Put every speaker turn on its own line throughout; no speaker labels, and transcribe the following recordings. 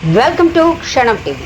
Welcome to క్షణం TV.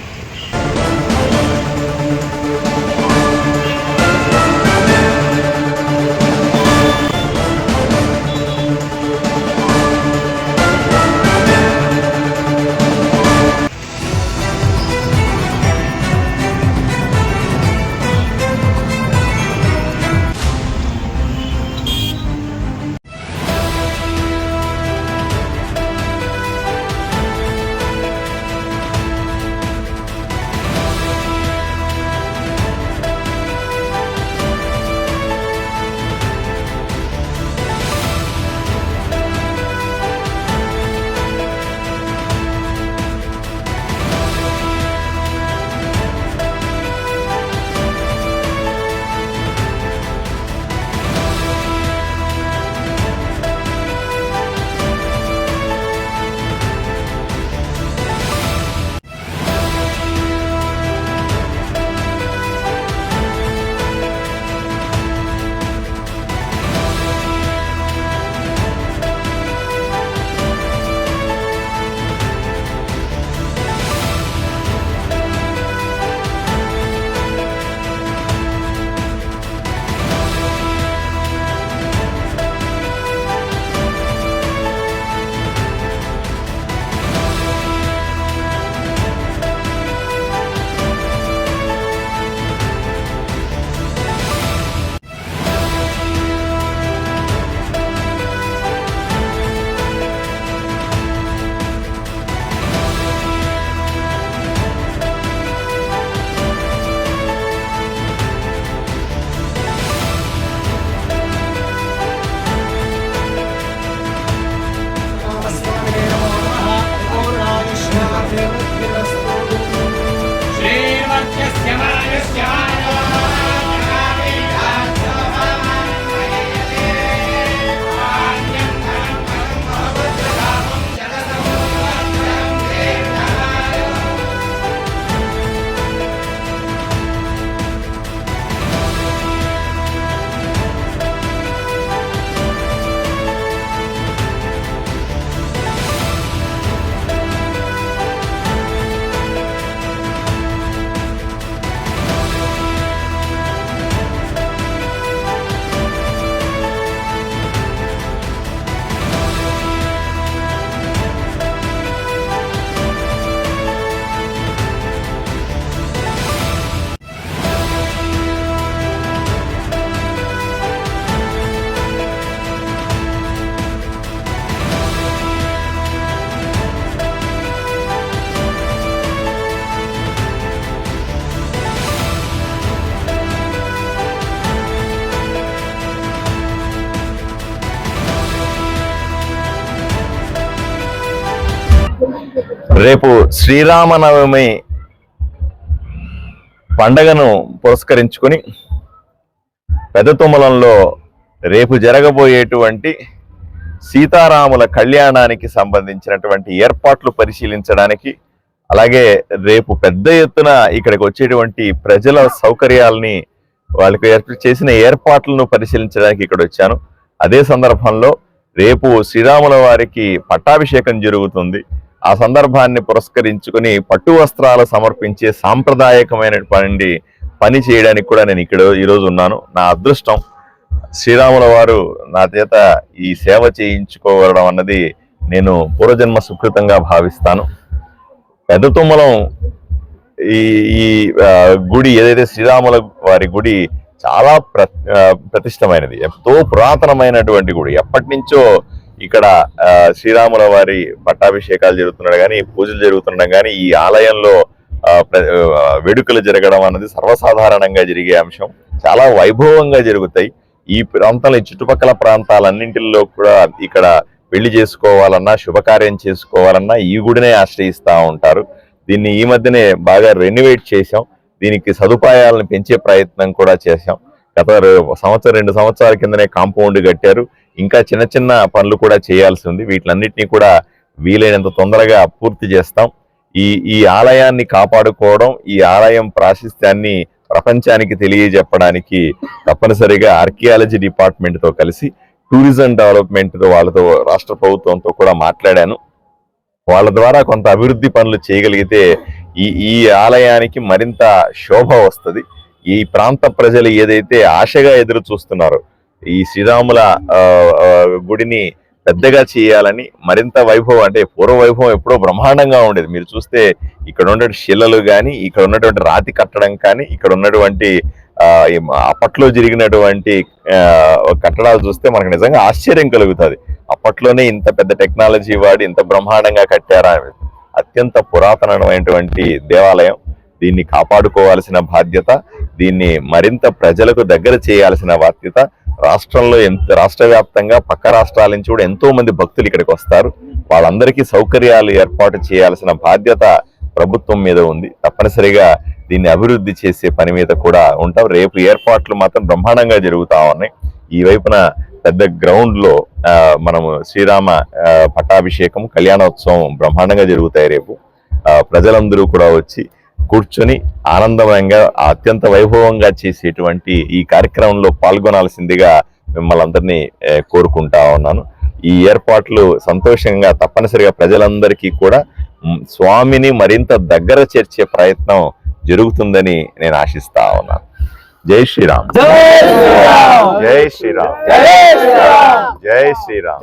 రేపు శ్రీరామనవమి పండగను పురస్కరించుకొని పెదతుమ్మలంలో రేపు జరగబోయేటువంటి సీతారాముల కళ్యాణానికి సంబంధించినటువంటి ఏర్పాట్లు పరిశీలించడానికి, అలాగే రేపు పెద్ద ఎత్తున ఇక్కడికి వచ్చేటువంటి ప్రజల సౌకర్యాలని వాళ్ళకి చేసిన ఏర్పాట్లను పరిశీలించడానికి ఇక్కడ వచ్చాను. అదే సందర్భంలో రేపు శ్రీరాముల వారికి పట్టాభిషేకం జరుగుతుంది. ఆ సందర్భాన్ని పురస్కరించుకొని పట్టు వస్త్రాలు సమర్పించే సాంప్రదాయకమైనటువంటి పని చేయడానికి కూడా నేను ఇక్కడ ఈరోజు ఉన్నాను. నా అదృష్టం, శ్రీరాముల వారు నా చేత ఈ సేవ చేయించుకోవడం అన్నది నేను పూర్వజన్మ సుకృతంగా భావిస్తాను. పెదతుమ్మలం ఈ గుడి ఏదైతే శ్రీరాముల వారి గుడి చాలా ప్రతిష్టమైనది, ఎంతో పురాతనమైనటువంటి గుడి. ఎప్పటి నుంచో ఇక్కడ శ్రీరాముల వారి పట్టాభిషేకాలు జరుగుతున్నాడు కానీ, పూజలు జరుగుతుండడం కానీ, ఈ ఆలయంలో వేడుకలు జరగడం అన్నది సర్వసాధారణంగా జరిగే అంశం. చాలా వైభవంగా జరుగుతాయి. ఈ ప్రాంతంలో, ఈ చుట్టుపక్కల ప్రాంతాలన్నింటిలో కూడా ఇక్కడ పెళ్లి చేసుకోవాలన్నా, శుభకార్యం చేసుకోవాలన్నా ఈ గుడినే ఆశ్రయిస్తూ ఉంటారు. దీన్ని ఈ మధ్యనే బాగా రెనోవేట్ చేశాం. దీనికి సదుపాయాలను పెంచే ప్రయత్నం కూడా చేశాం. గత 1-2 సంవత్సరాల కిందనే కాంపౌండ్ కట్టారు. ఇంకా చిన్న చిన్న పనులు కూడా చేయాల్సి ఉంది. వీటిలన్నిటినీ కూడా వీలైనంత తొందరగా పూర్తి చేస్తాం. ఈ ఆలయాన్ని కాపాడుకోవడం, ఈ ఆలయం ప్రాశస్త్యాన్ని ప్రపంచానికి తెలియజెప్పడానికి తప్పనిసరిగా ఆర్కియాలజీ డిపార్ట్మెంట్తో కలిసి టూరిజం డెవలప్మెంట్ వాళ్ళతో, రాష్ట్ర ప్రభుత్వంతో కూడా మాట్లాడాను. వాళ్ళ ద్వారా కొంత అభివృద్ధి పనులు చేయగలిగితే ఈ ఆలయానికి మరింత శోభ వస్తుంది. ఈ ప్రాంత ప్రజలు ఏదైతే ఆశగా ఎదురు చూస్తున్నారో ఈ శ్రీరాముల గుడిని పెద్దగా చేయాలని, మరింత వైభవం, అంటే పూర్వ వైభవం ఎప్పుడో బ్రహ్మాండంగా ఉండేది. మీరు చూస్తే ఇక్కడ ఉన్నటువంటి శిలలు కానీ, ఇక్కడ ఉన్నటువంటి రాతి కట్టడం కానీ, ఇక్కడ ఉన్నటువంటి అప్పట్లో జరిగినటువంటి కట్టడాలు చూస్తే మనకు నిజంగా ఆశ్చర్యం కలుగుతుంది. అప్పట్లోనే ఇంత పెద్ద టెక్నాలజీ వాడి ఇంత బ్రహ్మాండంగా కట్టారా. అత్యంత పురాతనమైనటువంటి దేవాలయం. దీన్ని కాపాడుకోవాల్సిన బాధ్యత, దీన్ని మరింత ప్రజలకు దగ్గర చేయాల్సిన బాధ్యత రాష్ట్రంలో రాష్ట్ర వ్యాప్తంగా పక్క రాష్ట్రాల నుంచి కూడా ఎంతో మంది భక్తులు ఇక్కడికి వస్తారు. వాళ్ళందరికీ సౌకర్యాలు ఏర్పాటు చేయాల్సిన బాధ్యత ప్రభుత్వం మీద ఉంది. తప్పనిసరిగా దీన్ని అభివృద్ధి చేసే పని మీద కూడా ఉంటాం. రేపు ఏర్పాట్లు మాత్రం బ్రహ్మాండంగా జరుగుతా ఉన్నాయి. ఈ వైపున పెద్ద గ్రౌండ్ లో మనము శ్రీరామ పట్టాభిషేకం, కళ్యాణోత్సవం బ్రహ్మాండంగా జరుగుతాయి. రేపు ప్రజలందరూ కూడా వచ్చి కూర్చొని ఆనందమయంగా అత్యంత వైభవంగా చేసేటువంటి ఈ కార్యక్రమంలో పాల్గొనాల్సిందిగా మిమ్మల్ని అందరినీ కోరుకుంటా ఉన్నాను. ఈ ఏర్పాట్లు సంతోషంగా తప్పనిసరిగా ప్రజలందరికీ కూడా స్వామిని మరింత దగ్గర చేర్చే ప్రయత్నం జరుగుతుందని నేను ఆశిస్తా ఉన్నాను. జై శ్రీరామ్. జై శ్రీరామ్. జై శ్రీరామ్. జై శ్రీరామ్.